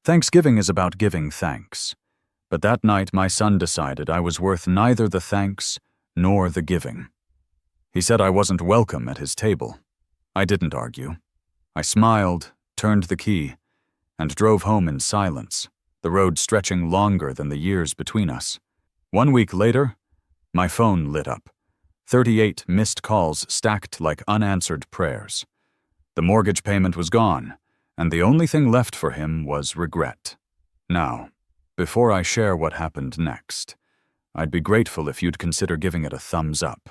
Thanksgiving is about giving thanks. But that night my son decided I was worth neither the thanks nor the giving. He said I wasn't welcome at his table. I didn't argue. I smiled, turned the key, and drove home in silence, the road stretching longer than the years between us. 1 week later, my phone lit up. 38 missed calls stacked like unanswered prayers. The mortgage payment was gone, and the only thing left for him was regret. Now, before I share what happened next, I'd be grateful if you'd consider giving it a thumbs up.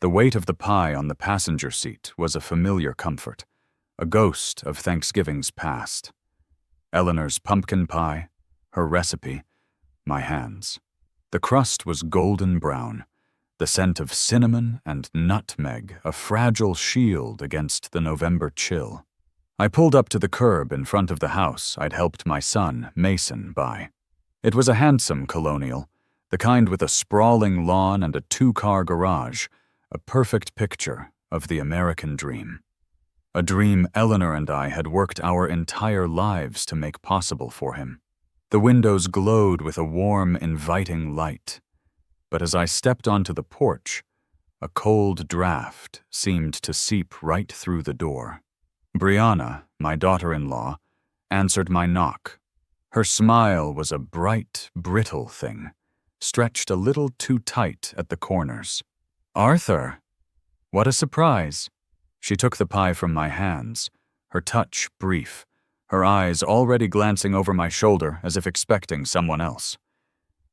The weight of the pie on the passenger seat was a familiar comfort, a ghost of Thanksgiving's past. Eleanor's pumpkin pie, her recipe, my hands. The crust was golden brown, the scent of cinnamon and nutmeg a fragile shield against the November chill. I pulled up to the curb in front of the house I'd helped my son, Mason, buy. It was a handsome colonial, the kind with a sprawling lawn and a 2-car garage, a perfect picture of the American dream. A dream Eleanor and I had worked our entire lives to make possible for him. The windows glowed with a warm, inviting light. But as I stepped onto the porch, a cold draft seemed to seep right through the door. Brianna, my daughter-in-law, answered my knock. Her smile was a bright, brittle thing, stretched a little too tight at the corners. "Arthur! What a surprise!" She took the pie from my hands, her touch brief, her eyes already glancing over my shoulder as if expecting someone else.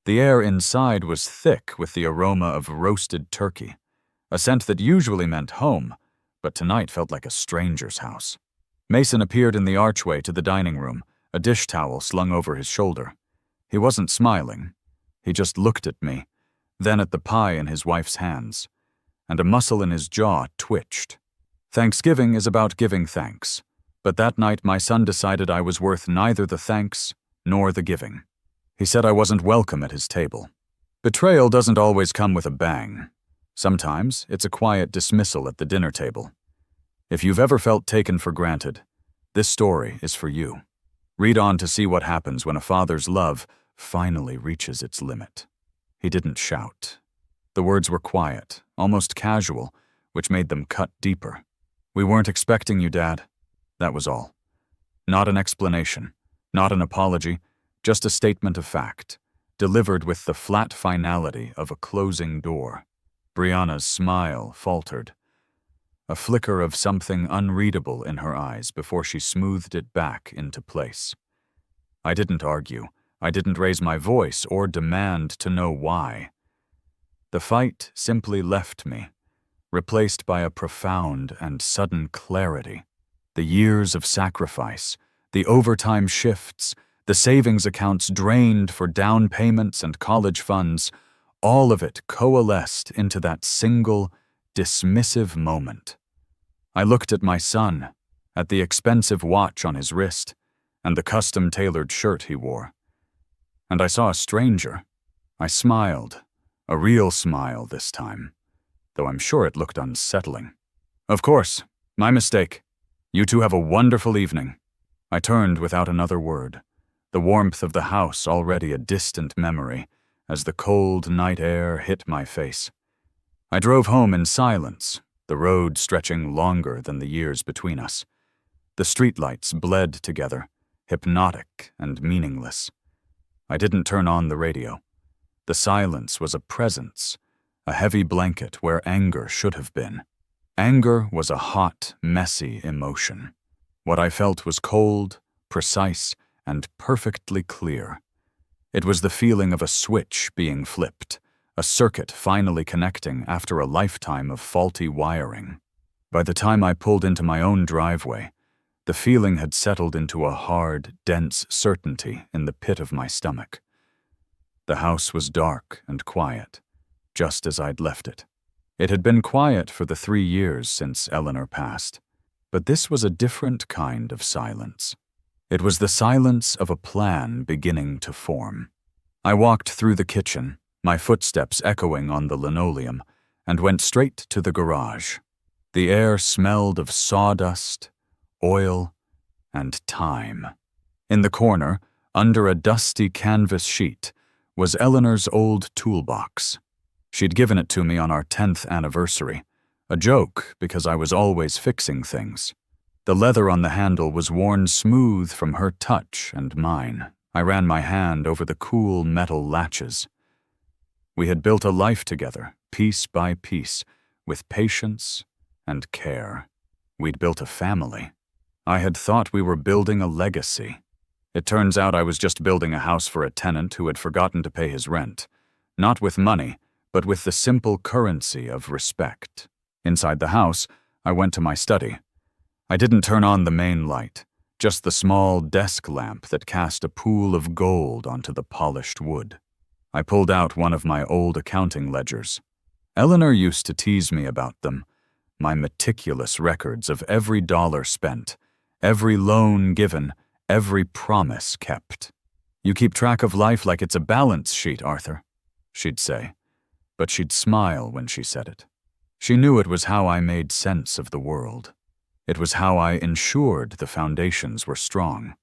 The air inside was thick with the aroma of roasted turkey, a scent that usually meant home, but tonight felt like a stranger's house. Mason appeared in the archway to the dining room, a dish towel slung over his shoulder. He wasn't smiling. He just looked at me, then at the pie in his wife's hands, and a muscle in his jaw twitched. Thanksgiving is about giving thanks, but that night my son decided I was worth neither the thanks nor the giving. He said I wasn't welcome at his table. Betrayal doesn't always come with a bang. Sometimes it's a quiet dismissal at the dinner table. If you've ever felt taken for granted, this story is for you. Read on to see what happens when a father's love finally reaches its limit. He didn't shout. The words were quiet, almost casual, which made them cut deeper. "We weren't expecting you, Dad." That was all. Not an explanation, not an apology, just a statement of fact, delivered with the flat finality of a closing door. Brianna's smile faltered, a flicker of something unreadable in her eyes before she smoothed it back into place. I didn't argue. I didn't raise my voice or demand to know why. The fight simply left me, replaced by a profound and sudden clarity. The years of sacrifice, the overtime shifts, the savings accounts drained for down payments and college funds, all of it coalesced into that single, dismissive moment. I looked at my son, at the expensive watch on his wrist, and the custom-tailored shirt he wore. And I saw a stranger. I smiled, a real smile this time, though I'm sure it looked unsettling. "Of course, my mistake. You two have a wonderful evening." I turned without another word, the warmth of the house already a distant memory, as the cold night air hit my face. I drove home in silence, the road stretching longer than the years between us. The streetlights bled together, hypnotic and meaningless. I didn't turn on the radio. The silence was a presence, a heavy blanket where anger should have been. Anger was a hot, messy emotion. What I felt was cold, precise, and perfectly clear. It was the feeling of a switch being flipped, a circuit finally connecting after a lifetime of faulty wiring. By the time I pulled into my own driveway, the feeling had settled into a hard, dense certainty in the pit of my stomach. The house was dark and quiet, just as I'd left it. It had been quiet for the 3 years since Eleanor passed, but this was a different kind of silence. It was the silence of a plan beginning to form. I walked through the kitchen, my footsteps echoing on the linoleum, and went straight to the garage. The air smelled of sawdust, oil, and time. In the corner, Under a dusty canvas sheet was Eleanor's old toolbox. She'd given it to me on our 10th anniversary, a joke because I was always fixing things. The leather on the handle was worn smooth from her touch and mine. I ran my hand over the cool metal latches. We had built a life together, piece by piece, with patience and care. We'd built a family. I had thought we were building a legacy. It turns out I was just building a house for a tenant who had forgotten to pay his rent, not with money, but with the simple currency of respect. Inside the house, I went to my study. I didn't turn on the main light, just the small desk lamp that cast a pool of gold onto the polished wood. I pulled out one of my old accounting ledgers. Eleanor used to tease me about them, my meticulous records of every dollar spent, every loan given, every promise kept. "You keep track of life like it's a balance sheet, Arthur," she'd say, but she'd smile when she said it. She knew it was how I made sense of the world. It was how I ensured the foundations were strong.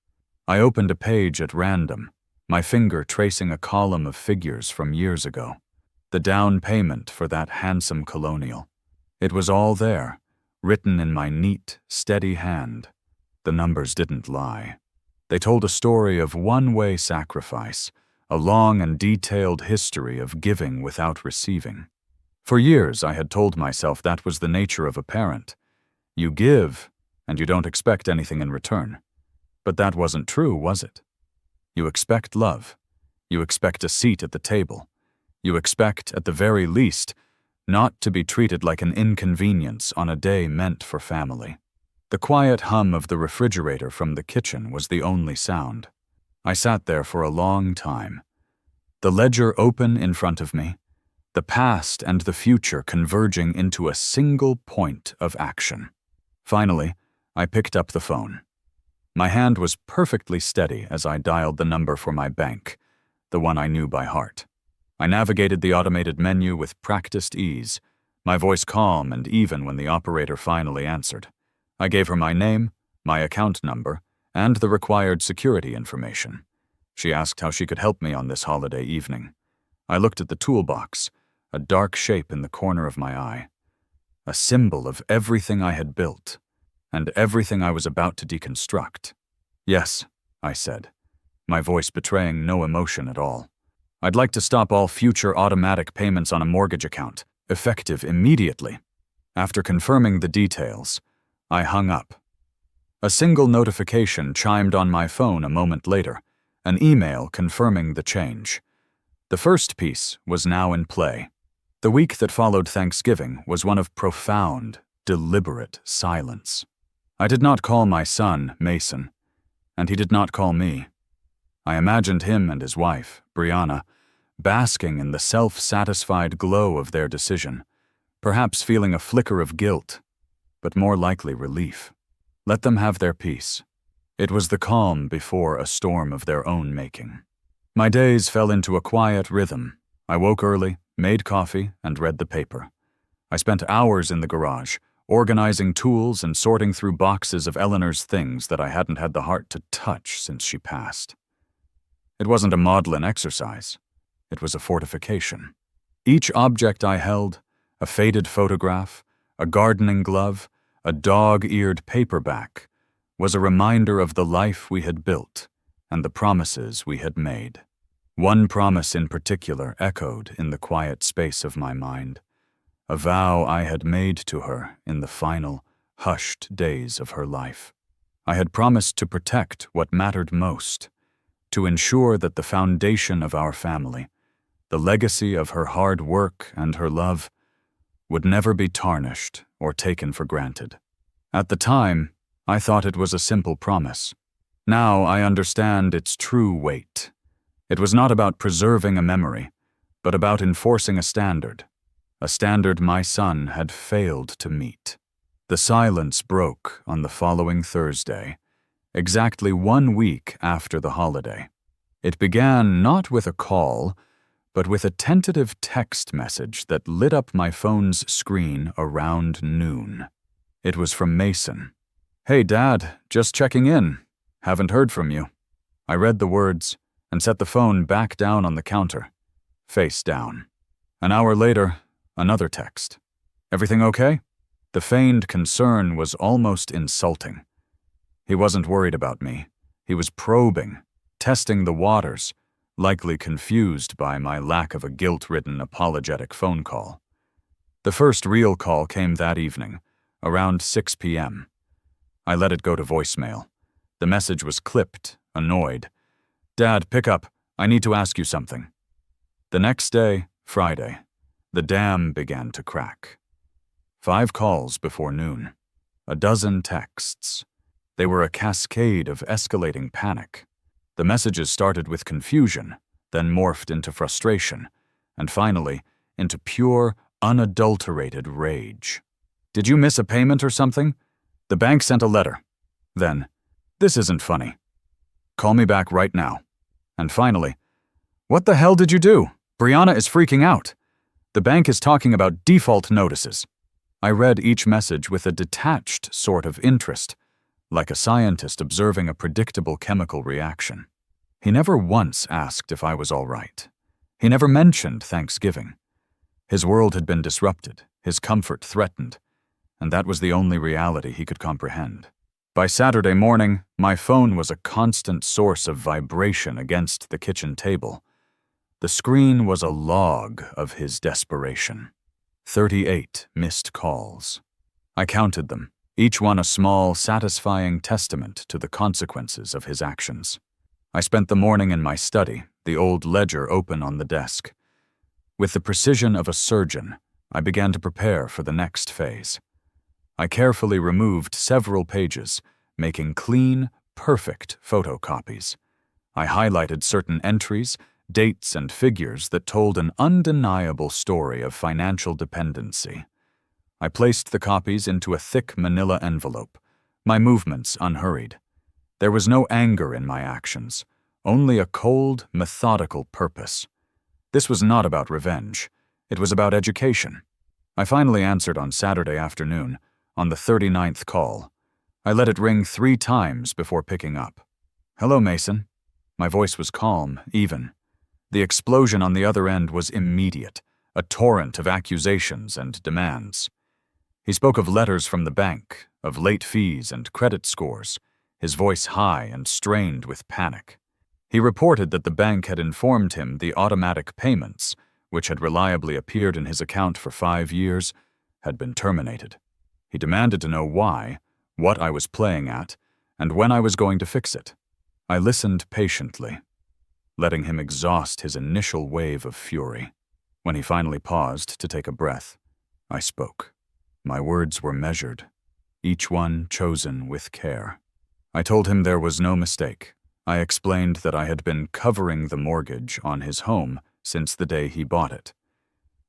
I opened a page at random, my finger tracing a column of figures from years ago. The down payment for that handsome colonial. It was all there, written in my neat, steady hand. The numbers didn't lie. They told a story of one-way sacrifice, a long and detailed history of giving without receiving. For years, I had told myself that was the nature of a parent. You give, and you don't expect anything in return. But that wasn't true, was it? You expect love. You expect a seat at the table. You expect, at the very least, not to be treated like an inconvenience on a day meant for family. The quiet hum of the refrigerator from the kitchen was the only sound. I sat there for a long time. The ledger open in front of me, the past and the future converging into a single point of action. Finally, I picked up the phone. My hand was perfectly steady as I dialed the number for my bank, the one I knew by heart. I navigated the automated menu with practiced ease, my voice calm and even when the operator finally answered. I gave her my name, my account number, and the required security information. She asked how she could help me on this holiday evening. I looked at the toolbox, a dark shape in the corner of my eye, a symbol of everything I had built and everything I was about to deconstruct. "Yes," I said, my voice betraying no emotion at all. "I'd like to stop all future automatic payments on a mortgage account, effective immediately." After confirming the details, I hung up. A single notification chimed on my phone a moment later, an email confirming the change. The first piece was now in play. The week that followed Thanksgiving was one of profound, deliberate silence. I did not call my son, Mason, and he did not call me. I imagined him and his wife, Brianna, basking in the self-satisfied glow of their decision, perhaps feeling a flicker of guilt, but more likely relief. Let them have their peace. It was the calm before a storm of their own making. My days fell into a quiet rhythm. I woke early, made coffee, and read the paper. I spent hours in the garage, organizing tools and sorting through boxes of Eleanor's things that I hadn't had the heart to touch since she passed. It wasn't a maudlin exercise. It was a fortification. Each object I held, a faded photograph, a gardening glove, a dog-eared paperback, was a reminder of the life we had built and the promises we had made. One promise in particular echoed in the quiet space of my mind, a vow I had made to her in the final, hushed days of her life. I had promised to protect what mattered most, to ensure that the foundation of our family, the legacy of her hard work and her love, would never be tarnished or taken for granted. At the time, I thought it was a simple promise. Now I understand its true weight. It was not about preserving a memory, but about enforcing a standard my son had failed to meet. The silence broke on the following Thursday, exactly 1 week after the holiday. It began not with a call, but with a tentative text message that lit up my phone's screen around noon. It was from Mason. "Hey, Dad, just checking in. Haven't heard from you." I read the words and set the phone back down on the counter, face down. An hour later, another text. Everything okay? The feigned concern was almost insulting. He wasn't worried about me. He was probing, testing the waters, likely confused by my lack of a guilt-ridden apologetic phone call. The first real call came that evening, around 6 p.m. I let it go to voicemail. The message was clipped, annoyed. "Dad, pick up. I need to ask you something." The next day, Friday, the dam began to crack. 5 calls before noon. A dozen texts. They were a cascade of escalating panic. The messages started with confusion, then morphed into frustration, and finally, into pure, unadulterated rage. "Did you miss a payment or something? The bank sent a letter." Then, "This isn't funny. Call me back right now." And finally, "What the hell did you do? Brianna is freaking out. The bank is talking about default notices." I read each message with a detached sort of interest, like a scientist observing a predictable chemical reaction. He never once asked if I was all right. He never mentioned Thanksgiving. His world had been disrupted, his comfort threatened, and that was the only reality he could comprehend. By Saturday morning, my phone was a constant source of vibration against the kitchen table. The screen was a log of his desperation. 38 missed calls. I counted them, each one a small, satisfying testament to the consequences of his actions. I spent the morning in my study, the old ledger open on the desk. With the precision of a surgeon, I began to prepare for the next phase. I carefully removed several pages, making clean, perfect photocopies. I highlighted certain entries, dates and figures that told an undeniable story of financial dependency. I placed the copies into a thick manila envelope, my movements unhurried. There was no anger in my actions, only a cold, methodical purpose. This was not about revenge. It was about education. I finally answered on Saturday afternoon, on the 39th call. I let it ring 3 times before picking up. "Hello, Mason." My voice was calm, even. The explosion on the other end was immediate, a torrent of accusations and demands. He spoke of letters from the bank, of late fees and credit scores, his voice high and strained with panic. He reported that the bank had informed him the automatic payments, which had reliably appeared in his account for 5 years, had been terminated. He demanded to know why, what I was playing at, and when I was going to fix it. I listened patiently, letting him exhaust his initial wave of fury. When he finally paused to take a breath, I spoke. My words were measured, each one chosen with care. I told him there was no mistake. I explained that I had been covering the mortgage on his home since the day he bought it,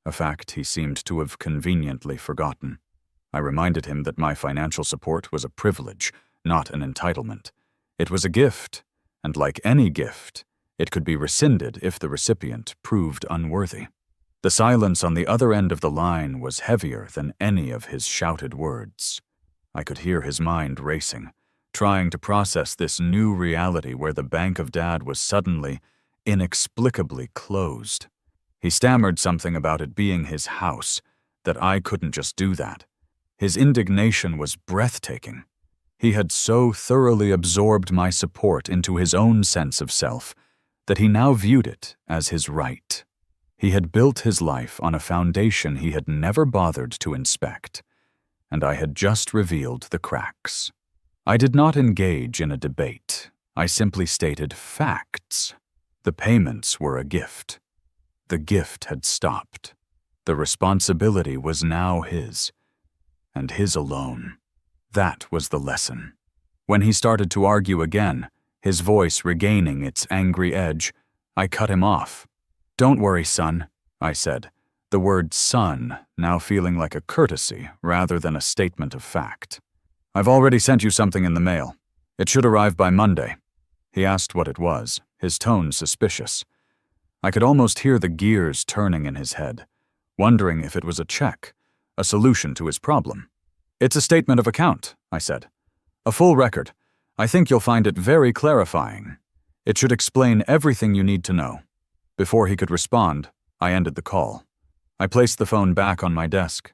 a fact he seemed to have conveniently forgotten. I reminded him that my financial support was a privilege, not an entitlement. It was a gift, and like any gift, it could be rescinded if the recipient proved unworthy. The silence on the other end of the line was heavier than any of his shouted words. I could hear his mind racing, trying to process this new reality where the bank of Dad was suddenly, inexplicably closed. He stammered something about it being his house, that I couldn't just do that. His indignation was breathtaking. He had so thoroughly absorbed my support into his own sense of self that he now viewed it as his right. He had built his life on a foundation he had never bothered to inspect, and I had just revealed the cracks. I did not engage in a debate. I simply stated facts. The payments were a gift. The gift had stopped. The responsibility was now his, and his alone. That was the lesson. When he started to argue again, his voice regaining its angry edge, I cut him off. "Don't worry, son," I said, the word son now feeling like a courtesy rather than a statement of fact. "I've already sent you something in the mail. It should arrive by Monday." He asked what it was, his tone suspicious. I could almost hear the gears turning in his head, wondering if it was a check, a solution to his problem. "It's a statement of account," I said. "A full record. I think you'll find it very clarifying. It should explain everything you need to know. Before he could respond, I ended the call. I placed the phone back on my desk.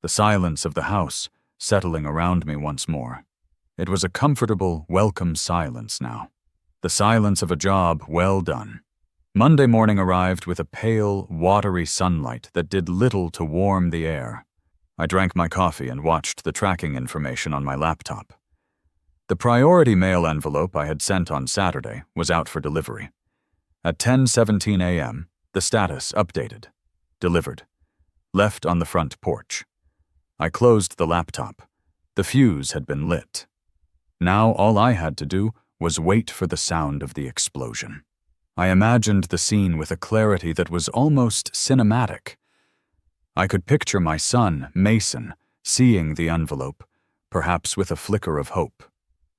The silence of the house settling around me once more. It was a comfortable, welcome silence now. The silence of a job well done. Monday morning arrived with a pale, watery sunlight that did little to warm the air. I drank my coffee and watched the tracking information on my laptop. The priority mail envelope I had sent on Saturday was out for delivery. At 10:17 a.m., the status updated. Delivered. Left on the front porch. I closed the laptop. The fuse had been lit. Now all I had to do was wait for the sound of the explosion. I imagined the scene with a clarity that was almost cinematic. I could picture my son, Mason, seeing the envelope, perhaps with a flicker of hope.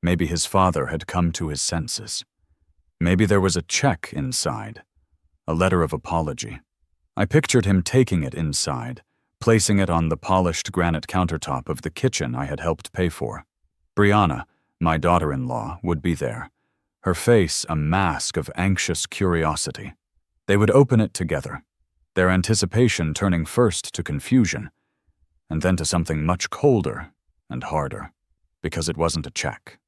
Maybe his father had come to his senses. Maybe there was a check inside, a letter of apology. I pictured him taking it inside, placing it on the polished granite countertop of the kitchen I had helped pay for. Brianna, my daughter-in-law, would be there, her face a mask of anxious curiosity. They would open it together, their anticipation turning first to confusion, and then to something much colder and harder, because it wasn't a check.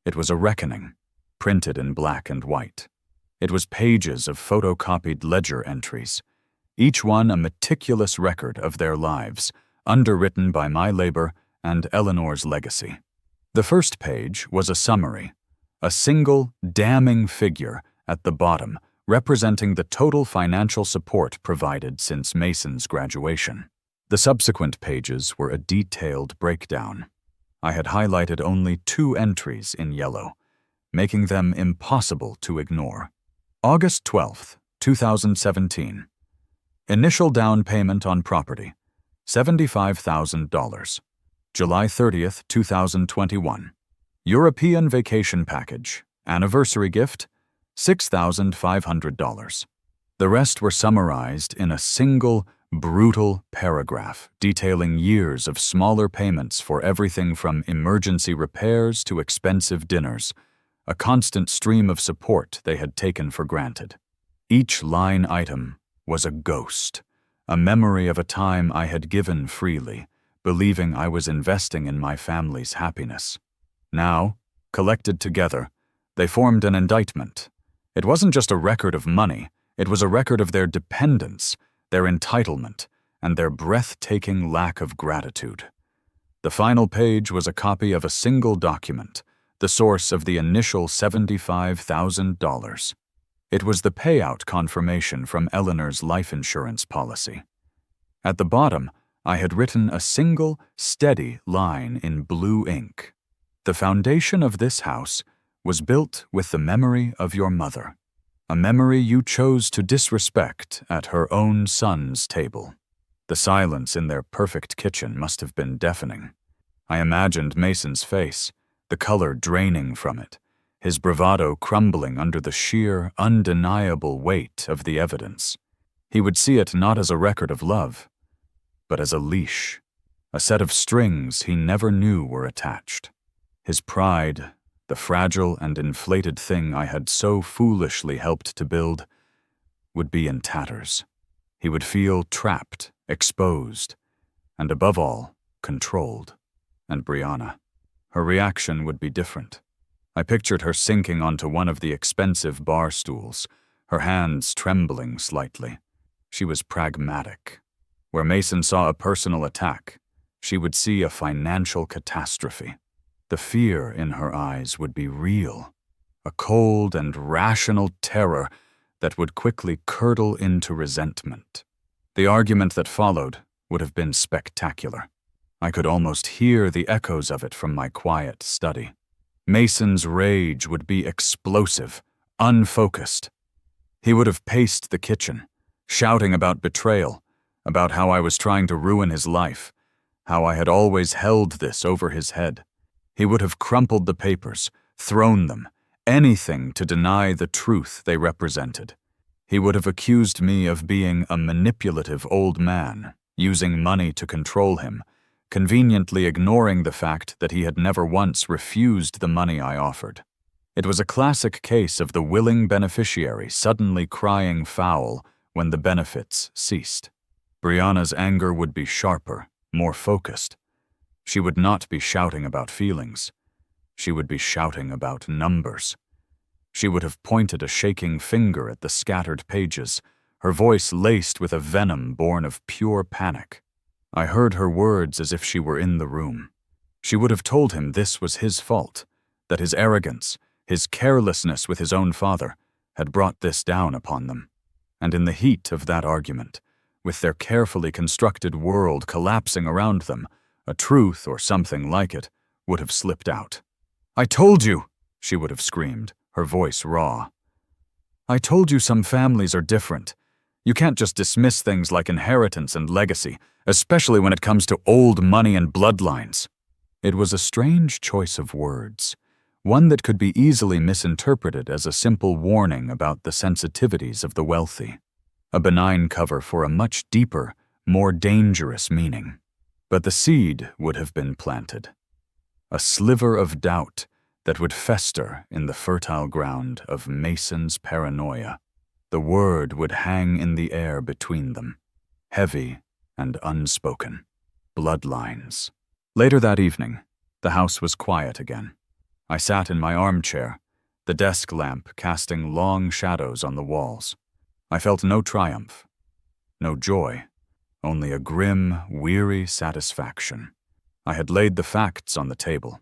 It was a reckoning, printed in black and white. It was pages of photocopied ledger entries, each one a meticulous record of their lives, underwritten by my labor and Eleanor's legacy. The first page was a summary, a single, damning figure at the bottom representing the total financial support provided since Mason's graduation. The subsequent pages were a detailed breakdown. I had highlighted only 2 entries in yellow, making them impossible to ignore. August 12, 2017. Initial down payment on property, $75,000. July 30, 2021. European vacation package, anniversary gift, $6,500. The rest were summarized in a single, brutal paragraph detailing years of smaller payments for everything from emergency repairs to expensive dinners, a constant stream of support they had taken for granted. Each line item was a ghost, a memory of a time I had given freely, believing I was investing in my family's happiness. Now, collected together, they formed an indictment. It wasn't just a record of money, it was a record of their dependence, their entitlement, and their breathtaking lack of gratitude. The final page was a copy of a single document, the source of the initial $75,000. It was the payout confirmation from Eleanor's life insurance policy. At the bottom, I had written a single, steady line in blue ink. The foundation of this house was built with the memory of your mother, a memory you chose to disrespect at her own son's table. The silence in their perfect kitchen must have been deafening. I imagined Mason's face, the color draining from it, his bravado crumbling under the sheer, undeniable weight of the evidence. He would see it not as a record of love, but as a leash, a set of strings he never knew were attached. His pride, the fragile and inflated thing I had so foolishly helped to build, would be in tatters. He would feel trapped, exposed, and above all, controlled. And Brianna, her reaction would be different. I pictured her sinking onto one of the expensive bar stools, her hands trembling slightly. She was pragmatic. Where Mason saw a personal attack, she would see a financial catastrophe. The fear in her eyes would be real, a cold and rational terror that would quickly curdle into resentment. The argument that followed would have been spectacular. I could almost hear the echoes of it from my quiet study. Mason's rage would be explosive, unfocused. He would have paced the kitchen, shouting about betrayal, about how I was trying to ruin his life, how I had always held this over his head. He would have crumpled the papers, thrown them, anything to deny the truth they represented. He would have accused me of being a manipulative old man, using money to control him, conveniently ignoring the fact that he had never once refused the money I offered. It was a classic case of the willing beneficiary suddenly crying foul when the benefits ceased. Brianna's anger would be sharper, more focused. She would not be shouting about feelings. She would be shouting about numbers. She would have pointed a shaking finger at the scattered pages, her voice laced with a venom born of pure panic. I heard her words as if she were in the room. She would have told him this was his fault, that his arrogance, his carelessness with his own father, had brought this down upon them. And in the heat of that argument, with their carefully constructed world collapsing around them, a truth or something like it would have slipped out. "I told you," she would have screamed, her voice raw. "I told you some families are different. You can't just dismiss things like inheritance and legacy, especially when it comes to old money and bloodlines." It was a strange choice of words, one that could be easily misinterpreted as a simple warning about the sensitivities of the wealthy, a benign cover for a much deeper, more dangerous meaning. But the seed would have been planted, a sliver of doubt that would fester in the fertile ground of Mason's paranoia. The word would hang in the air between them, heavy and unspoken. Bloodlines. Later that evening, the house was quiet again. I sat in my armchair, the desk lamp casting long shadows on the walls. I felt no triumph, no joy, only a grim, weary satisfaction. I had laid the facts on the table.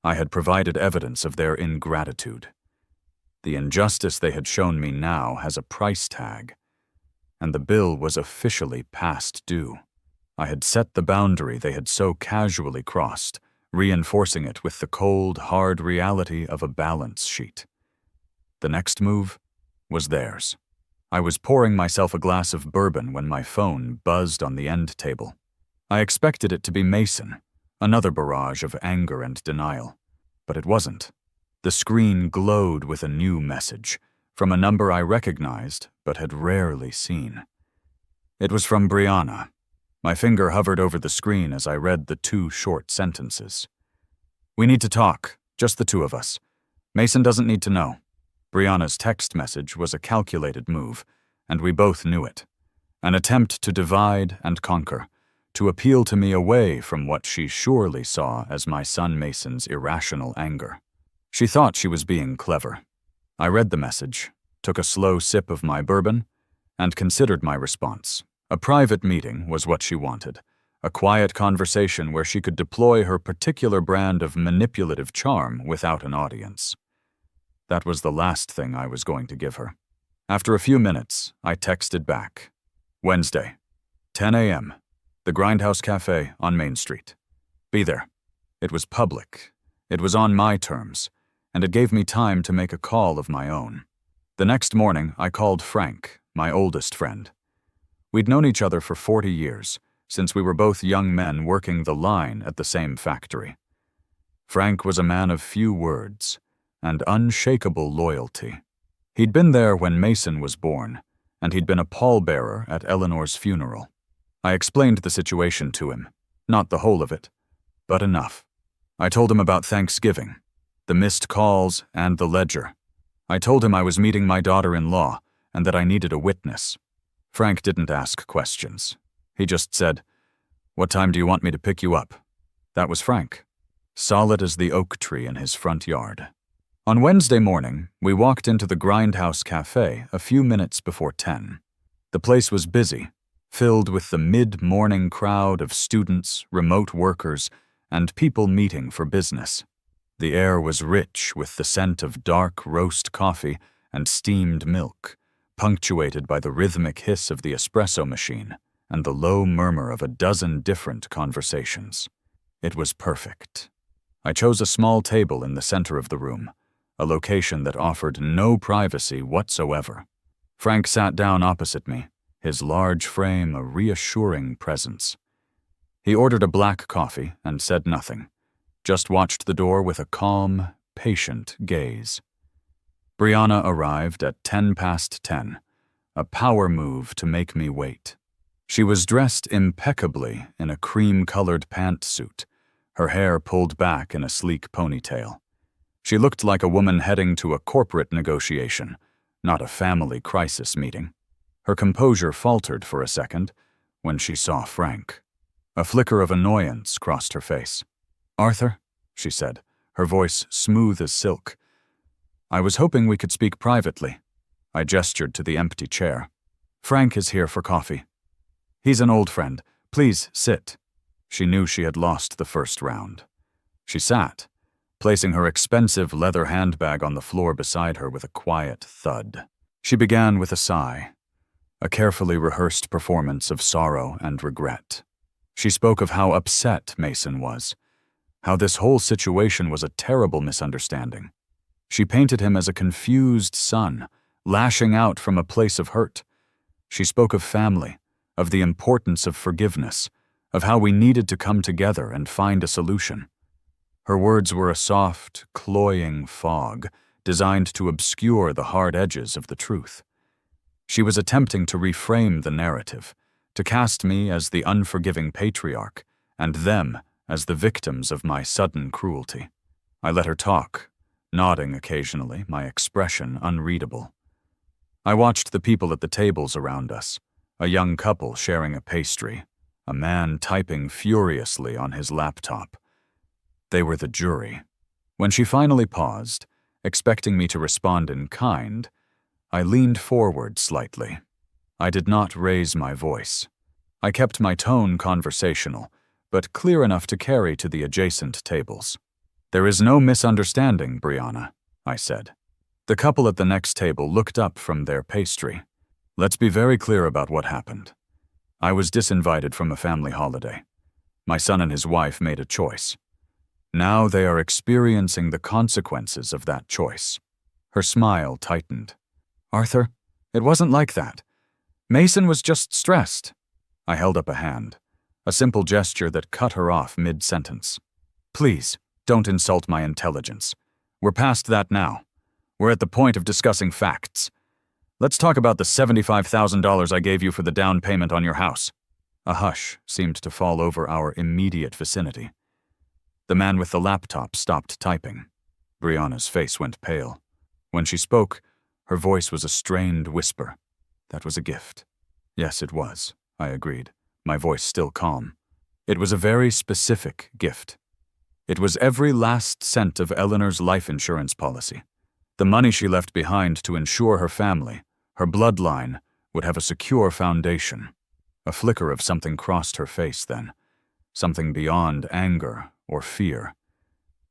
I had provided evidence of their ingratitude. The injustice they had shown me now has a price tag, and the bill was officially past due. I had set the boundary they had so casually crossed, reinforcing it with the cold, hard reality of a balance sheet. The next move was theirs. I was pouring myself a glass of bourbon when my phone buzzed on the end table. I expected it to be Mason, another barrage of anger and denial. But it wasn't. The screen glowed with a new message, from a number I recognized but had rarely seen. It was from Brianna. My finger hovered over the screen as I read the 2 short sentences. "We need to talk, just the 2 of us. Mason doesn't need to know." Brianna's text message was a calculated move, and we both knew it. An attempt to divide and conquer, to appeal to me away from what she surely saw as my son Mason's irrational anger. She thought she was being clever. I read the message, took a slow sip of my bourbon, and considered my response. A private meeting was what she wanted, a quiet conversation where she could deploy her particular brand of manipulative charm without an audience. That was the last thing I was going to give her. After a few minutes, I texted back. "Wednesday, 10 a.m., the Grindhouse Cafe on Main Street. Be there." It was public. It was on my terms, and it gave me time to make a call of my own. The next morning, I called Frank, my oldest friend. We'd known each other for 40 years, since we were both young men working the line at the same factory. Frank was a man of few words and unshakable loyalty. He'd been there when Mason was born, and he'd been a pallbearer at Eleanor's funeral. I explained the situation to him, not the whole of it, but enough. I told him about Thanksgiving, the missed calls, and the ledger. I told him I was meeting my daughter-in-law and that I needed a witness. Frank didn't ask questions. He just said, "What time do you want me to pick you up?" That was Frank, solid as the oak tree in his front yard. On Wednesday morning, we walked into the Grindhouse Cafe a few minutes before 10. The place was busy, filled with the mid-morning crowd of students, remote workers, and people meeting for business. The air was rich with the scent of dark roast coffee and steamed milk, punctuated by the rhythmic hiss of the espresso machine and the low murmur of a dozen different conversations. It was perfect. I chose a small table in the center of the room, a location that offered no privacy whatsoever. Frank sat down opposite me, his large frame a reassuring presence. He ordered a black coffee and said nothing, just watched the door with a calm, patient gaze. Brianna arrived at 10 past 10, a power move to make me wait. She was dressed impeccably in a cream-colored pantsuit, her hair pulled back in a sleek ponytail. She looked like a woman heading to a corporate negotiation, not a family crisis meeting. Her composure faltered for a second when she saw Frank. A flicker of annoyance crossed her face. "Arthur," she said, her voice smooth as silk. "I was hoping we could speak privately." I gestured to the empty chair. "Frank is here for coffee." "He's an old friend. Please, sit." She knew she had lost the first round. She sat, placing her expensive leather handbag on the floor beside her with a quiet thud. She began with a sigh, a carefully rehearsed performance of sorrow and regret. She spoke of how upset Mason was, how this whole situation was a terrible misunderstanding. She painted him as a confused son, lashing out from a place of hurt. She spoke of family, of the importance of forgiveness, of how we needed to come together and find a solution. Her words were a soft, cloying fog, designed to obscure the hard edges of the truth. She was attempting to reframe the narrative, to cast me as the unforgiving patriarch, and them as the victims of my sudden cruelty. I let her talk, nodding occasionally, my expression unreadable. I watched the people at the tables around us, a young couple sharing a pastry, a man typing furiously on his laptop. They were the jury. When she finally paused, expecting me to respond in kind, I leaned forward slightly. I did not raise my voice. I kept my tone conversational, but clear enough to carry to the adjacent tables. "There is no misunderstanding, Brianna," I said. The couple at the next table looked up from their pastry. "Let's be very clear about what happened. I was disinvited from a family holiday. My son and his wife made a choice. Now they are experiencing the consequences of that choice." Her smile tightened. "Arthur, it wasn't like that. Mason was just stressed." I held up a hand, a simple gesture that cut her off mid-sentence. "Please, don't insult my intelligence. We're past that now. We're at the point of discussing facts. Let's talk about the $75,000 I gave you for the down payment on your house." A hush seemed to fall over our immediate vicinity. The man with the laptop stopped typing. Brianna's face went pale. When she spoke, her voice was a strained whisper. "That was a gift." "Yes, it was," I agreed, my voice still calm. "It was a very specific gift. It was every last cent of Eleanor's life insurance policy. The money she left behind to ensure her family, her bloodline, would have a secure foundation." A flicker of something crossed her face then, something beyond anger or fear.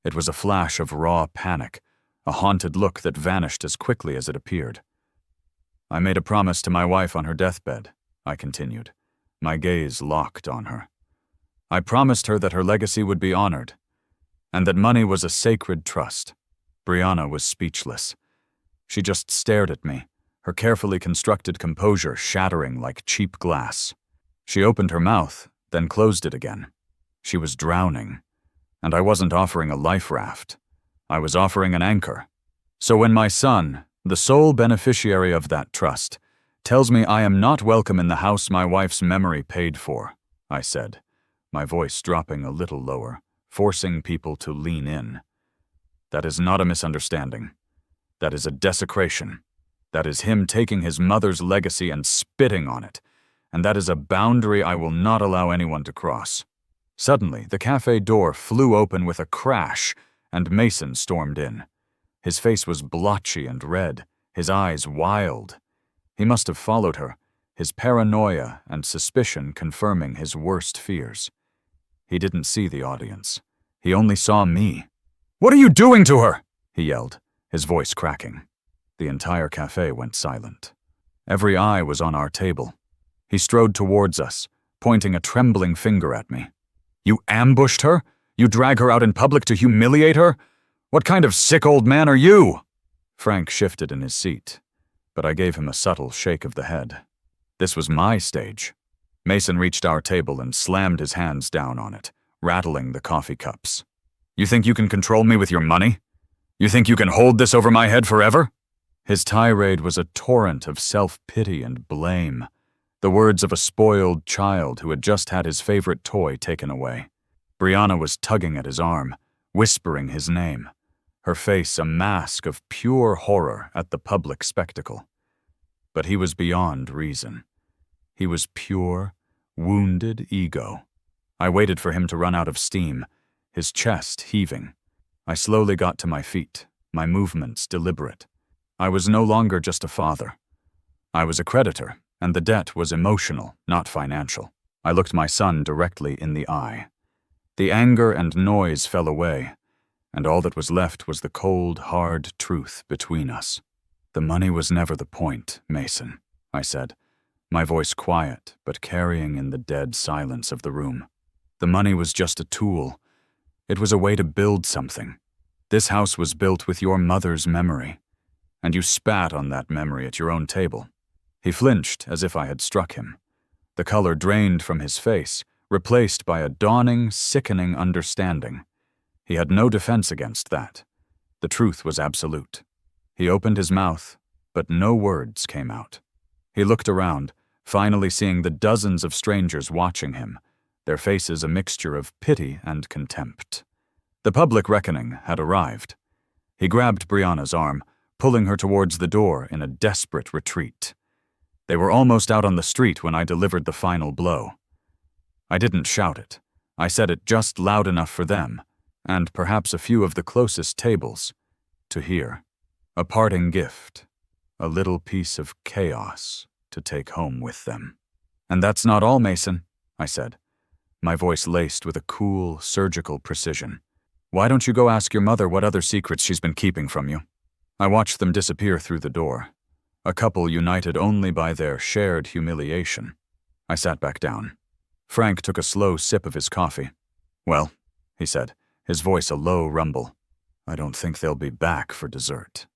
It was a flash of raw panic, a haunted look that vanished as quickly as it appeared. "I made a promise to my wife on her deathbed," I continued, my gaze locked on her. "I promised her that her legacy would be honored, and that money was a sacred trust." Brianna was speechless. She just stared at me, her carefully constructed composure shattering like cheap glass. She opened her mouth, then closed it again. She was drowning, and I wasn't offering a life raft. I was offering an anchor. "So when my son, the sole beneficiary of that trust, tells me I am not welcome in the house my wife's memory paid for," I said, my voice dropping a little lower, forcing people to lean in, "that is not a misunderstanding. That is a desecration. That is him taking his mother's legacy and spitting on it, and that is a boundary I will not allow anyone to cross." Suddenly, the cafe door flew open with a crash, and Mason stormed in. His face was blotchy and red, his eyes wild. He must have followed her, his paranoia and suspicion confirming his worst fears. He didn't see the audience. He only saw me. "What are you doing to her?" he yelled, his voice cracking. The entire cafe went silent. Every eye was on our table. He strode towards us, pointing a trembling finger at me. "You ambushed her? You drag her out in public to humiliate her? What kind of sick old man are you?" Frank shifted in his seat, but I gave him a subtle shake of the head. This was my stage. Mason reached our table and slammed his hands down on it, rattling the coffee cups. "You think you can control me with your money? You think you can hold this over my head forever?" His tirade was a torrent of self-pity and blame, the words of a spoiled child who had just had his favorite toy taken away. Brianna was tugging at his arm, whispering his name. her face a mask of pure horror at the public spectacle. But he was beyond reason. He was pure, wounded ego. I waited for him to run out of steam, his chest heaving. I slowly got to my feet, my movements deliberate. I was no longer just a father. I was a creditor, and the debt was emotional, not financial. I looked my son directly in the eye. The anger and noise fell away, and all that was left was the cold, hard truth between us. "The money was never the point, Mason," I said, my voice quiet but carrying in the dead silence of the room. "The money was just a tool. It was a way to build something. This house was built with your mother's memory, and you spat on that memory at your own table." He flinched as if I had struck him. The color drained from his face, replaced by a dawning, sickening understanding. He had no defense against that. The truth was absolute. He opened his mouth, but no words came out. He looked around, finally seeing the dozens of strangers watching him, their faces a mixture of pity and contempt. The public reckoning had arrived. He grabbed Brianna's arm, pulling her towards the door in a desperate retreat. They were almost out on the street when I delivered the final blow. I didn't shout it. I said it just loud enough for them, and perhaps a few of the closest tables, to hear. A parting gift, a little piece of chaos to take home with them. "And that's not all, Mason," I said, my voice laced with a cool, surgical precision. "Why don't you go ask your mother what other secrets she's been keeping from you?" I watched them disappear through the door, a couple united only by their shared humiliation. I sat back down. Frank took a slow sip of his coffee. "Well," he said, his voice a low rumble, "I don't think they'll be back for dessert."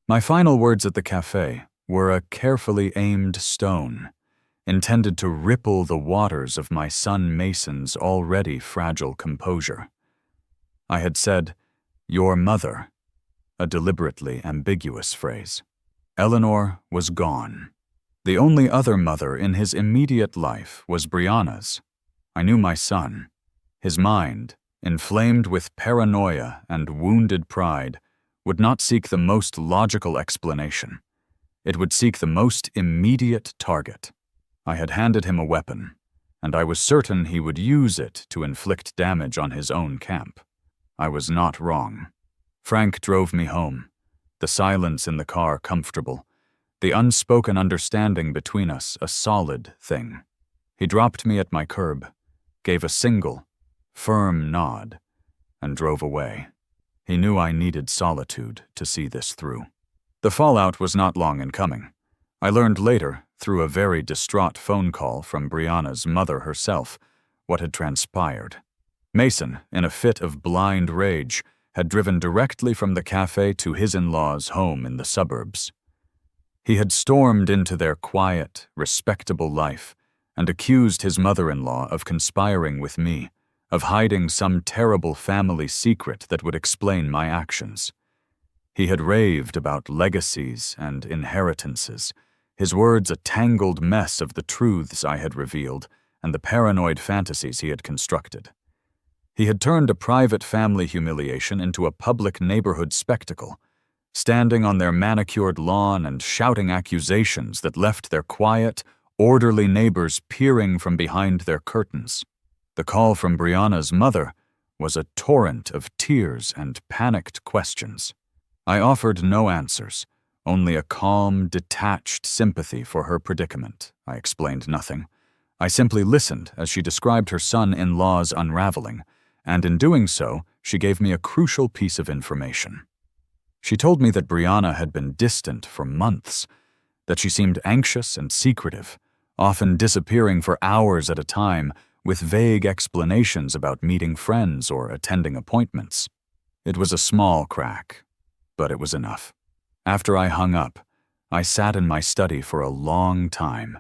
My final words at the cafe were a carefully aimed stone, intended to ripple the waters of my son Mason's already fragile composure. I had said, "your mother," a deliberately ambiguous phrase. Eleanor was gone. The only other mother in his immediate life was Brianna's. I knew my son. His mind, inflamed with paranoia and wounded pride, would not seek the most logical explanation. It would seek the most immediate target. I had handed him a weapon, and I was certain he would use it to inflict damage on his own camp. I was not wrong. Frank drove me home, the silence in the car comfortable, the unspoken understanding between us a solid thing. He dropped me at my curb, gave a single, firm nod, and drove away. He knew I needed solitude to see this through. The fallout was not long in coming. I learned later, through a very distraught phone call from Brianna's mother herself, what had transpired. Mason, in a fit of blind rage, had driven directly from the cafe to his in-laws' home in the suburbs. He had stormed into their quiet, respectable life and accused his mother-in-law of conspiring with me, of hiding some terrible family secret that would explain my actions. He had raved about legacies and inheritances, his words a tangled mess of the truths I had revealed and the paranoid fantasies he had constructed. He had turned a private family humiliation into a public neighborhood spectacle, standing on their manicured lawn and shouting accusations that left their quiet, orderly neighbors peering from behind their curtains. The call from Brianna's mother was a torrent of tears and panicked questions. I offered no answers, only a calm, detached sympathy for her predicament. I explained nothing. I simply listened as she described her son-in-law's unraveling, and in doing so, she gave me a crucial piece of information. She told me that Brianna had been distant for months, that she seemed anxious and secretive, often disappearing for hours at a time with vague explanations about meeting friends or attending appointments. It was a small crack, but it was enough. After I hung up, I sat in my study for a long time,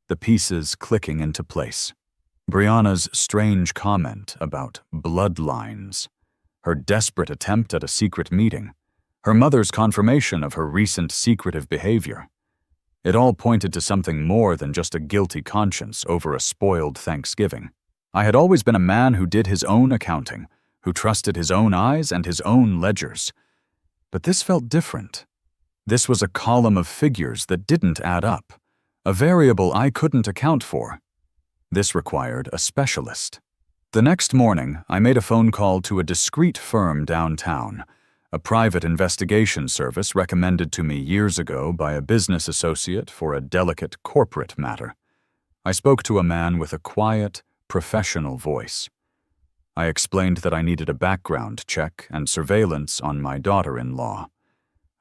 the pieces clicking into place. Brianna's strange comment about bloodlines, her desperate attempt at a secret meeting, her mother's confirmation of her recent secretive behavior. It all pointed to something more than just a guilty conscience over a spoiled Thanksgiving. I had always been a man who did his own accounting, who trusted his own eyes and his own ledgers. But this felt different. This was a column of figures that didn't add up, a variable I couldn't account for. This required a specialist. The next morning, I made a phone call to a discreet firm downtown, a private investigation service recommended to me years ago by a business associate for a delicate corporate matter. I spoke to a man with a quiet, professional voice. I explained that I needed a background check and surveillance on my daughter-in-law.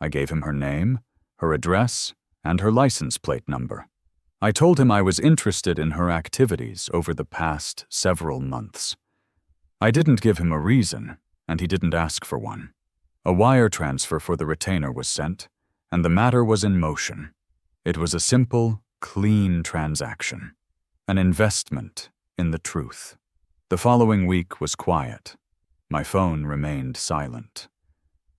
I gave him her name, her address, and her license plate number. I told him I was interested in her activities over the past several months. I didn't give him a reason, and he didn't ask for one. A wire transfer for the retainer was sent, and the matter was in motion. It was a simple, clean transaction, an investment in the truth. The following week was quiet. My phone remained silent.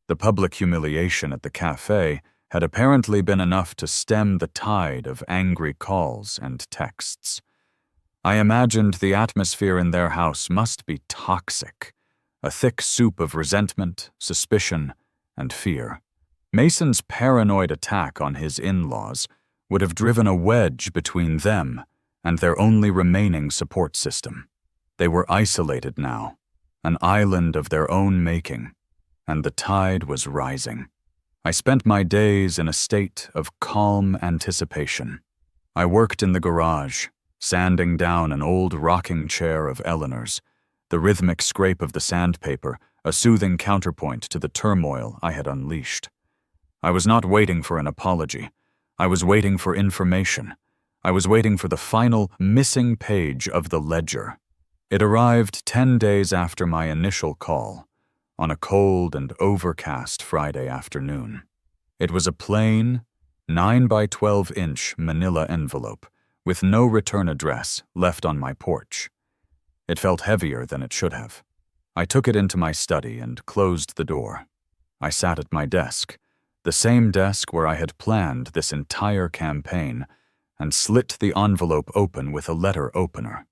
The public humiliation at the cafe had apparently been enough to stem the tide of angry calls and texts. I imagined the atmosphere in their house must be toxic, a thick soup of resentment, suspicion, and fear. Mason's paranoid attack on his in-laws would have driven a wedge between them and their only remaining support system. They were isolated now, an island of their own making, and the tide was rising. I spent my days in a state of calm anticipation. I worked in the garage, sanding down an old rocking chair of Eleanor's, the rhythmic scrape of the sandpaper a soothing counterpoint to the turmoil I had unleashed. I was not waiting for an apology. I was waiting for information. I was waiting for the final missing page of the ledger. It arrived 10 days after my initial call, on a cold and overcast Friday afternoon. It was a plain, 9 by 12-inch manila envelope with no return address left on my porch. It felt heavier than it should have. I took it into my study and closed the door. I sat at my desk, the same desk where I had planned this entire campaign, and slit the envelope open with a letter opener.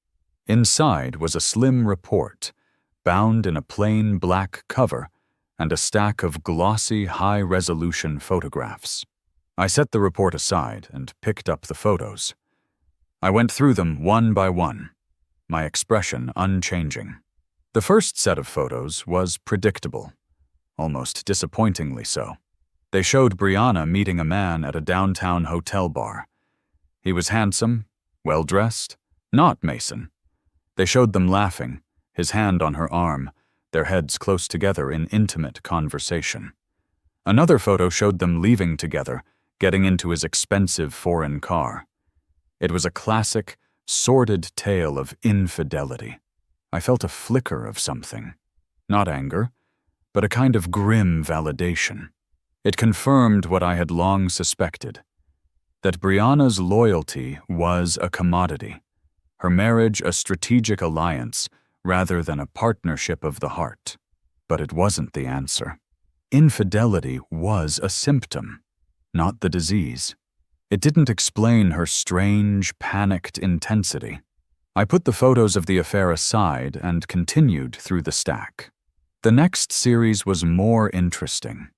Inside was a slim report, bound in a plain black cover, and a stack of glossy, high-resolution photographs. I set the report aside and picked up the photos. I went through them one by one, my expression unchanging. The first set of photos was predictable, almost disappointingly so. They showed Brianna meeting a man at a downtown hotel bar. He was handsome, well-dressed, not Mason. They showed them laughing, his hand on her arm, their heads close together in intimate conversation. Another photo showed them leaving together, getting into his expensive foreign car. It was a classic, sordid tale of infidelity. I felt a flicker of something. Not anger, but a kind of grim validation. It confirmed what I had long suspected, that Brianna's loyalty was a commodity, her marriage a strategic alliance rather than a partnership of the heart. But it wasn't the answer. Infidelity was a symptom, not the disease. It didn't explain her strange, panicked intensity. I put the photos of the affair aside and continued through the stack. The next series was more interesting.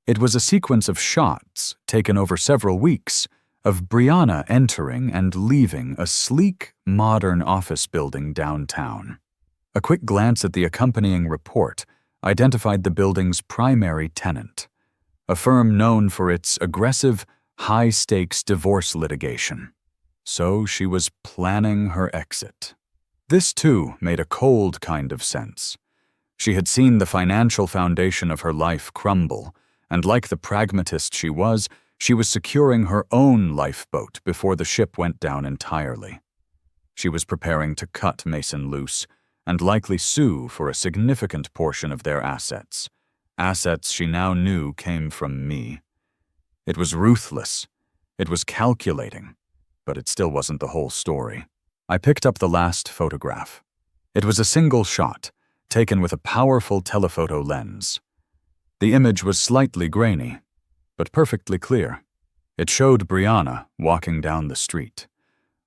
It was a sequence of shots, taken over several weeks, of Brianna entering and leaving a sleek, modern office building downtown. A quick glance at the accompanying report identified the building's primary tenant, a firm known for its aggressive, high-stakes divorce litigation. So she was planning her exit. This, too, made a cold kind of sense. She had seen the financial foundation of her life crumble, and like the pragmatist she was securing her own lifeboat before the ship went down entirely. She was preparing to cut Mason loose and likely sue for a significant portion of their assets she now knew came from me. It was ruthless. It was calculating. But it still wasn't the whole story. I picked up the last photograph. It was a single shot, taken with a powerful telephoto lens. The image was slightly grainy, but perfectly clear. It showed Brianna walking down the street,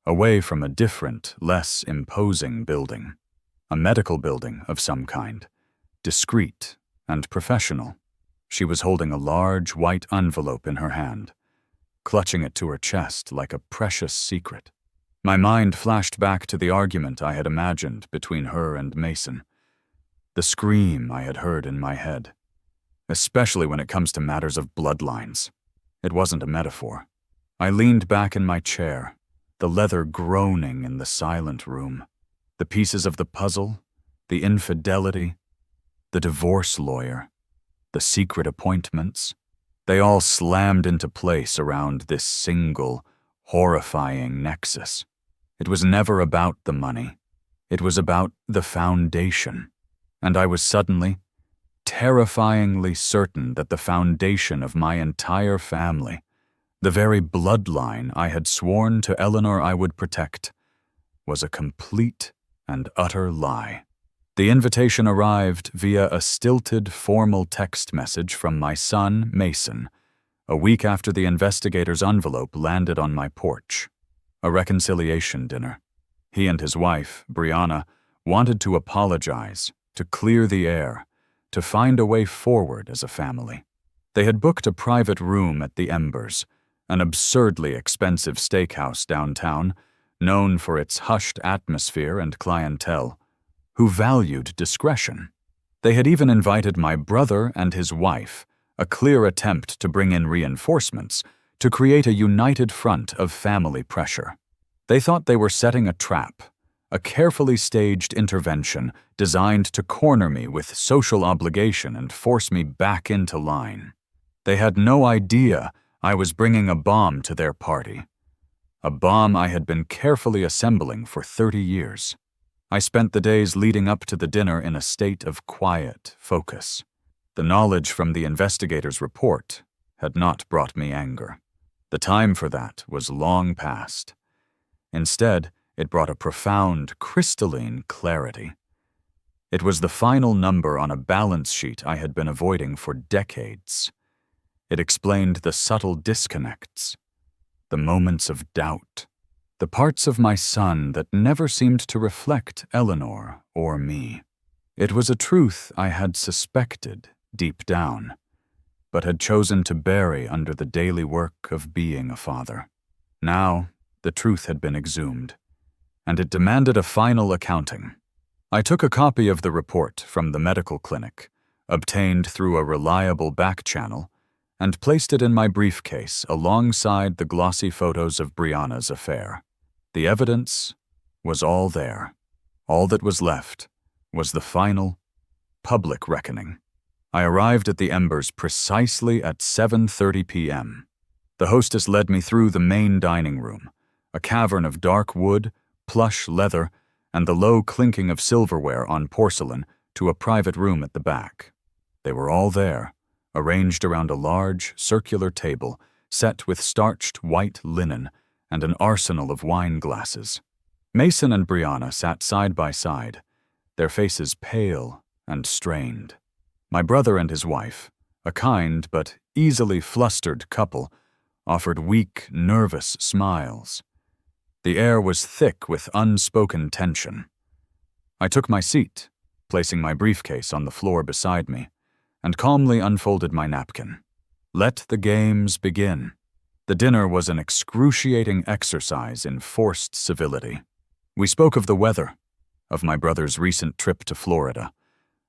away from a different, less imposing building. A medical building of some kind, discreet and professional. She was holding a large white envelope in her hand, clutching it to her chest like a precious secret. My mind flashed back to the argument I had imagined between her and Mason, the scream I had heard in my head, especially when it comes to matters of bloodlines. It wasn't a metaphor. I leaned back in my chair, the leather groaning in the silent room. The pieces of the puzzle, the infidelity, the divorce lawyer, the secret appointments, they all slammed into place around this single, horrifying nexus. It was never about the money. It was about the foundation. And I was suddenly, terrifyingly certain that the foundation of my entire family, the very bloodline I had sworn to Eleanor I would protect, was a complete and utter lie. The invitation arrived via a stilted, formal text message from my son, Mason, a week after the investigator's envelope landed on my porch. A reconciliation dinner. He and his wife, Brianna, wanted to apologize, to clear the air, to find a way forward as a family. They had booked a private room at the Embers, an absurdly expensive steakhouse downtown, known for its hushed atmosphere and clientele, who valued discretion. They had even invited my brother and his wife, a clear attempt to bring in reinforcements, to create a united front of family pressure. They thought they were setting a trap, a carefully staged intervention designed to corner me with social obligation and force me back into line. They had no idea I was bringing a bomb to their party, a bomb I had been carefully assembling for 30 years. I spent the days leading up to the dinner in a state of quiet focus. The knowledge from the investigator's report had not brought me anger. The time for that was long past. Instead, it brought a profound, crystalline clarity. It was the final number on a balance sheet I had been avoiding for decades. It explained the subtle disconnects, the moments of doubt, the parts of my son that never seemed to reflect Eleanor or me. It was a truth I had suspected deep down, but had chosen to bury under the daily work of being a father. Now, the truth had been exhumed, and it demanded a final accounting. I took a copy of the report from the medical clinic, obtained through a reliable back channel, and placed it in my briefcase alongside the glossy photos of Brianna's affair. The evidence was all there. All that was left was the final, public reckoning. I arrived at the Embers precisely at 7:30 p.m. The hostess led me through the main dining room, a cavern of dark wood, plush leather, and the low clinking of silverware on porcelain, to a private room at the back. They were all there, arranged around a large, circular table set with starched white linen and an arsenal of wine glasses. Mason and Brianna sat side by side, their faces pale and strained. My brother and his wife, a kind but easily flustered couple, offered weak, nervous smiles. The air was thick with unspoken tension. I took my seat, placing my briefcase on the floor beside me, and calmly unfolded my napkin. Let the games begin. The dinner was an excruciating exercise in forced civility. We spoke of the weather, of my brother's recent trip to Florida,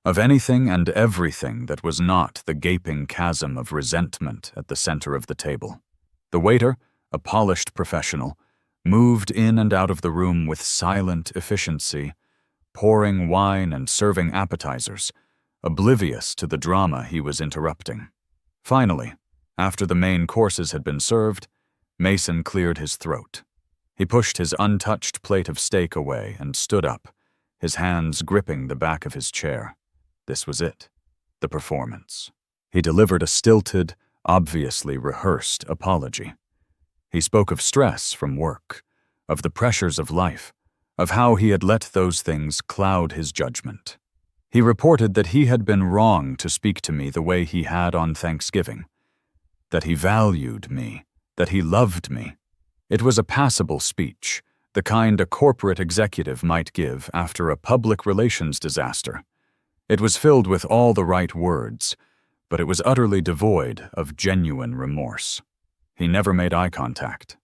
of anything and everything that was not the gaping chasm of resentment at the center of the table. The waiter, a polished professional, moved in and out of the room with silent efficiency, pouring wine and serving appetizers, oblivious to the drama he was interrupting. Finally, after the main courses had been served, Mason cleared his throat. He pushed his untouched plate of steak away and stood up, his hands gripping the back of his chair. This was it, the performance. He delivered a stilted, obviously rehearsed apology. He spoke of stress from work, of the pressures of life, of how he had let those things cloud his judgment. He reported that he had been wrong to speak to me the way he had on Thanksgiving, that he valued me, that he loved me. It was a passable speech, the kind a corporate executive might give after a public relations disaster. It was filled with all the right words, but it was utterly devoid of genuine remorse. He never made eye contact.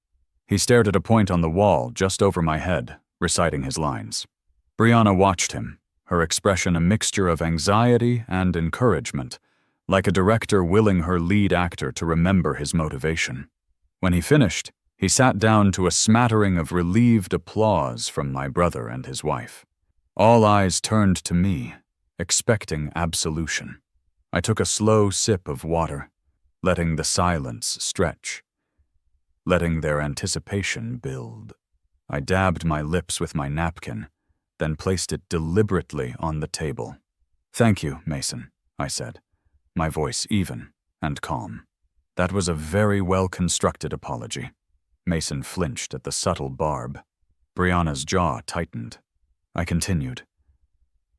He stared at a point on the wall just over my head, reciting his lines. Brianna watched him, her expression a mixture of anxiety and encouragement, like a director willing her lead actor to remember his motivation. When he finished, he sat down to a smattering of relieved applause from my brother and his wife. All eyes turned to me, expecting absolution. I took a slow sip of water, letting the silence stretch, letting their anticipation build. I dabbed my lips with my napkin, then placed it deliberately on the table. "Thank you, Mason," I said, my voice even and calm. That was a very well-constructed apology. Mason flinched at the subtle barb. Brianna's jaw tightened. I continued,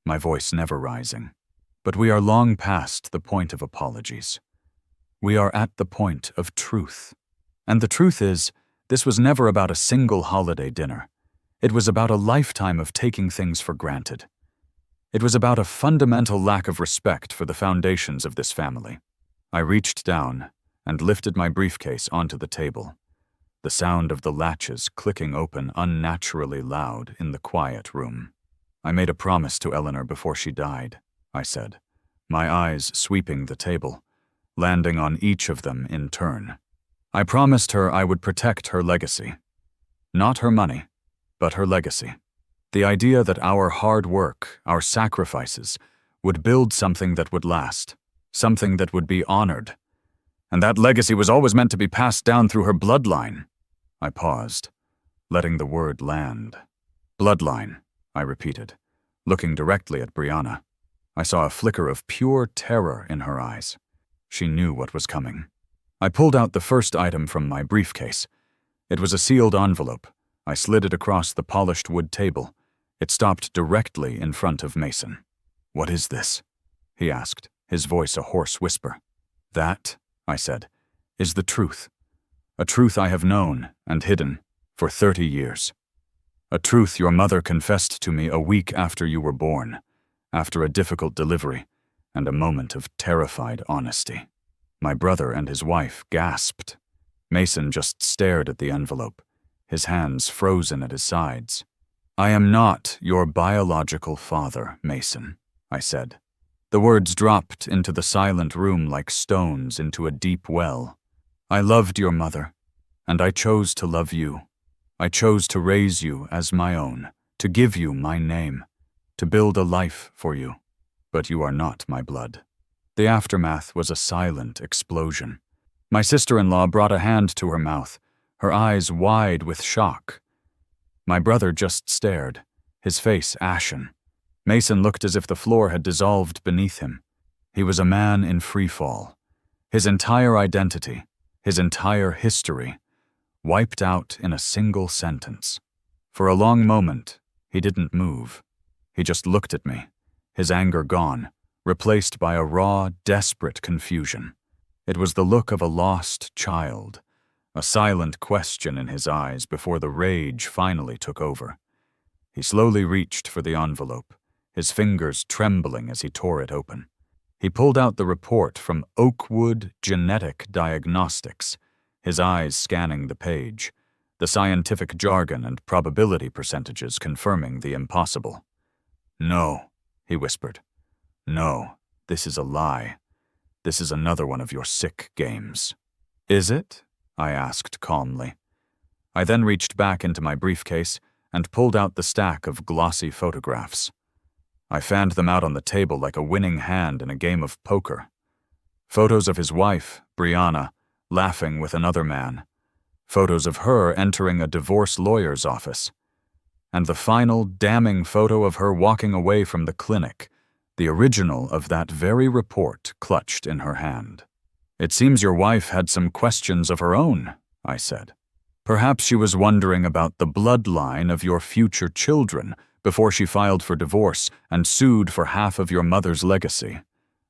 my voice never rising. But we are long past the point of apologies. We are at the point of truth. And the truth is, this was never about a single holiday dinner. It was about a lifetime of taking things for granted. It was about a fundamental lack of respect for the foundations of this family. I reached down and lifted my briefcase onto the table, the sound of the latches clicking open unnaturally loud in the quiet room. "I made a promise to Eleanor before she died," I said, my eyes sweeping the table, landing on each of them in turn. "I promised her I would protect her legacy. Not her money, but her legacy. The idea that our hard work, our sacrifices, would build something that would last, something that would be honored. And that legacy was always meant to be passed down through her bloodline." I paused, letting the word land. "Bloodline," I repeated, looking directly at Brianna. I saw a flicker of pure terror in her eyes. She knew what was coming. I pulled out the first item from my briefcase. It was a sealed envelope. I slid it across the polished wood table. It stopped directly in front of Mason. "What is this?" he asked, his voice a hoarse whisper. "That," I said, "is the truth. A truth I have known and hidden for 30 years. A truth your mother confessed to me a week after you were born, after a difficult delivery and a moment of terrified honesty." My brother and his wife gasped. Mason just stared at the envelope, his hands frozen at his sides. "I am not your biological father, Mason," I said. The words dropped into the silent room like stones into a deep well. "I loved your mother, and I chose to love you. I chose to raise you as my own, to give you my name, to build a life for you. But you are not my blood." The aftermath was a silent explosion. My sister-in-law brought a hand to her mouth, her eyes wide with shock. My brother just stared, his face ashen. Mason looked as if the floor had dissolved beneath him. He was a man in free fall. His entire identity, his entire history, wiped out in a single sentence. For a long moment, he didn't move. He just looked at me, his anger gone, replaced by a raw, desperate confusion. It was the look of a lost child, a silent question in his eyes before the rage finally took over. He slowly reached for the envelope, his fingers trembling as he tore it open. He pulled out the report from Oakwood Genetic Diagnostics, his eyes scanning the page, the scientific jargon and probability percentages confirming the impossible. "No," he whispered. "No, this is a lie. This is another one of your sick games." "Is it?" I asked calmly. I then reached back into my briefcase and pulled out the stack of glossy photographs. I fanned them out on the table like a winning hand in a game of poker. Photos of his wife, Brianna, laughing with another man. Photos of her entering a divorce lawyer's office. And the final damning photo of her walking away from the clinic, the original of that very report clutched in her hand. "It seems your wife had some questions of her own," I said. "Perhaps she was wondering about the bloodline of your future children before she filed for divorce and sued for half of your mother's legacy,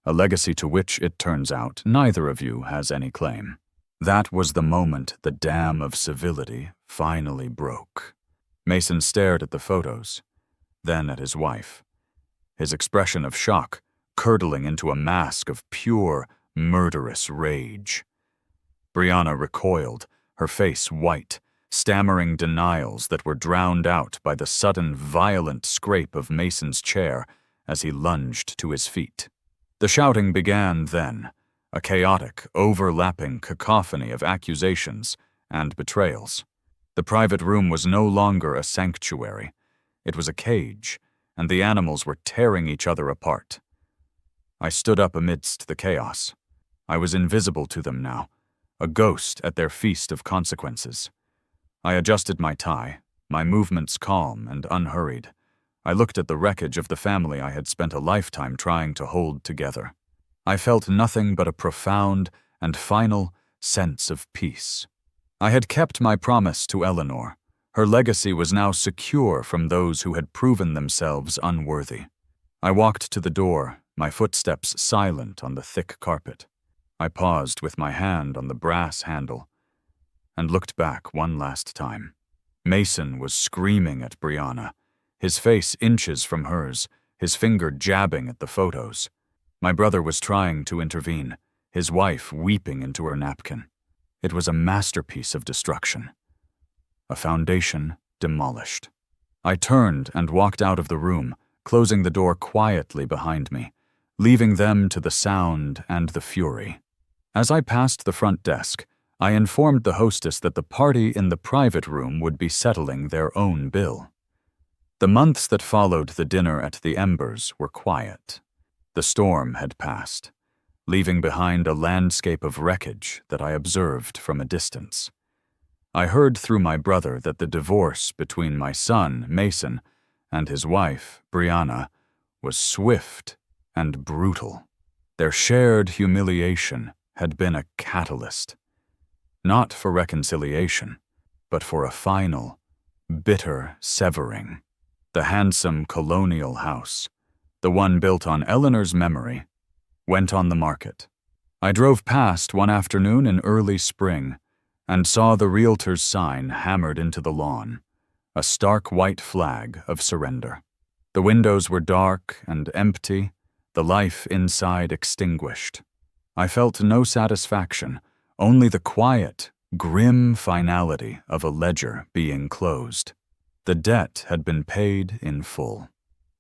a legacy to which, it turns out, neither of you has any claim." That was the moment the dam of civility finally broke. Mason stared at the photos, then at his wife, his expression of shock curdling into a mask of pure, murderous rage. Brianna recoiled, her face white, stammering denials that were drowned out by the sudden violent scrape of Mason's chair as he lunged to his feet. The shouting began then, a chaotic, overlapping cacophony of accusations and betrayals. The private room was no longer a sanctuary. It was a cage, and the animals were tearing each other apart. I stood up amidst the chaos. I was invisible to them now, a ghost at their feast of consequences. I adjusted my tie, my movements calm and unhurried. I looked at the wreckage of the family I had spent a lifetime trying to hold together. I felt nothing but a profound and final sense of peace. I had kept my promise to Eleanor. Her legacy was now secure from those who had proven themselves unworthy. I walked to the door, my footsteps silent on the thick carpet. I paused with my hand on the brass handle and looked back one last time. Mason was screaming at Brianna, his face inches from hers, his finger jabbing at the photos. My brother was trying to intervene, his wife weeping into her napkin. It was a masterpiece of destruction. A foundation demolished. I turned and walked out of the room, closing the door quietly behind me, leaving them to the sound and the fury. As I passed the front desk, I informed the hostess that the party in the private room would be settling their own bill. The months that followed the dinner at the Embers were quiet. The storm had passed, leaving behind a landscape of wreckage that I observed from a distance. I heard through my brother that the divorce between my son, Mason, and his wife, Brianna, was swift and brutal. Their shared humiliation had been a catalyst, not for reconciliation, but for a final, bitter severing. The handsome colonial house, the one built on Eleanor's memory, went on the market. I drove past one afternoon in early spring and saw the realtor's sign hammered into the lawn, a stark white flag of surrender. The windows were dark and empty, the life inside extinguished. I felt no satisfaction, only the quiet, grim finality of a ledger being closed. The debt had been paid in full.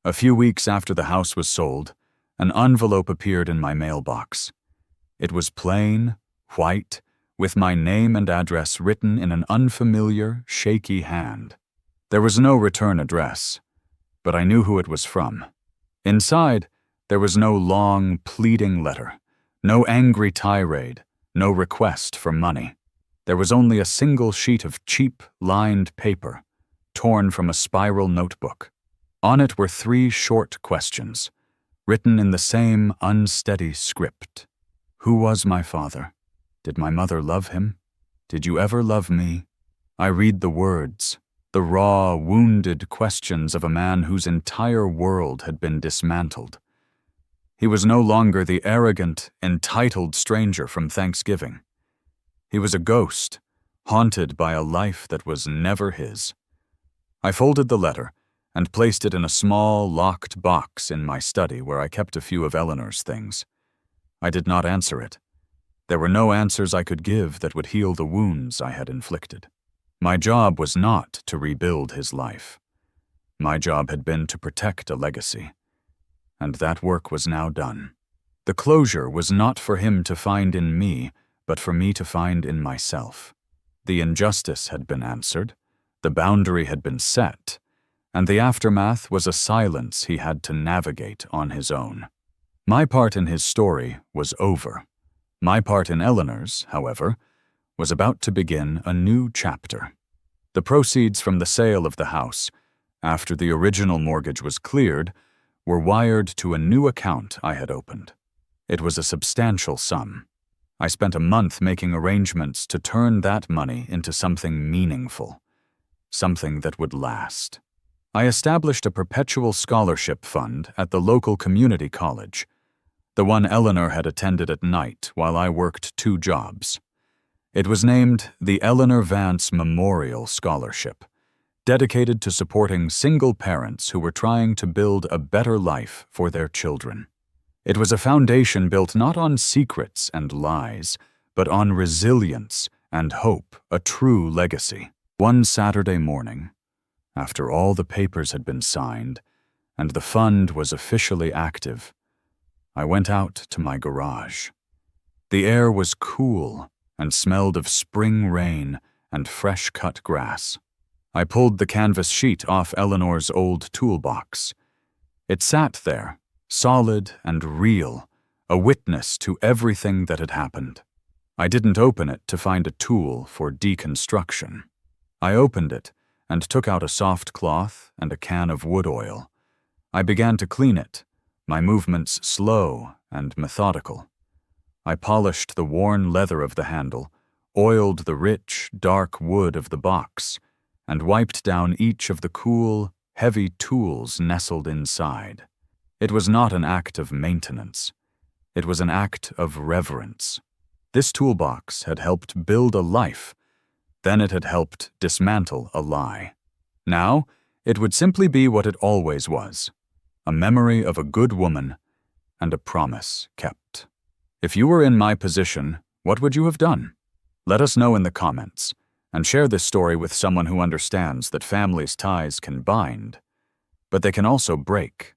A few weeks after the house was sold, an envelope appeared in my mailbox. It was plain, white, with my name and address written in an unfamiliar, shaky hand. There was no return address, but I knew who it was from. Inside, there was no long, pleading letter, no angry tirade, no request for money. There was only a single sheet of cheap, lined paper, torn from a spiral notebook. On it were 3 short questions, written in the same unsteady script. Who was my father? Did my mother love him? Did you ever love me? I read the words, the raw, wounded questions of a man whose entire world had been dismantled. He was no longer the arrogant, entitled stranger from Thanksgiving. He was a ghost, haunted by a life that was never his. I folded the letter and placed it in a small, locked box in my study where I kept a few of Eleanor's things. I did not answer it. There were no answers I could give that would heal the wounds I had inflicted. My job was not to rebuild his life. My job had been to protect a legacy, and that work was now done. The closure was not for him to find in me, but for me to find in myself. The injustice had been answered, the boundary had been set, and the aftermath was a silence he had to navigate on his own. My part in his story was over. My part in Eleanor's, however, was about to begin a new chapter. The proceeds from the sale of the house, after the original mortgage was cleared, were wired to a new account I had opened. It was a substantial sum. I spent a month making arrangements to turn that money into something meaningful, something that would last. I established a perpetual scholarship fund at the local community college, the one Eleanor had attended at night while I worked 2 jobs. It was named the Eleanor Vance Memorial Scholarship, dedicated to supporting single parents who were trying to build a better life for their children. It was a foundation built not on secrets and lies, but on resilience and hope, a true legacy. One Saturday morning, after all the papers had been signed and the fund was officially active, I went out to my garage. The air was cool and smelled of spring rain and fresh-cut grass. I pulled the canvas sheet off Eleanor's old toolbox. It sat there, solid and real, a witness to everything that had happened. I didn't open it to find a tool for deconstruction. I opened it and took out a soft cloth and a can of wood oil. I began to clean it, my movements slow and methodical. I polished the worn leather of the handle, oiled the rich, dark wood of the box, and wiped down each of the cool, heavy tools nestled inside. It was not an act of maintenance. It was an act of reverence. This toolbox had helped build a life. Then it had helped dismantle a lie. Now, it would simply be what it always was, a memory of a good woman and a promise kept. If you were in my position, what would you have done? Let us know in the comments, and share this story with someone who understands that families' ties can bind, but they can also break.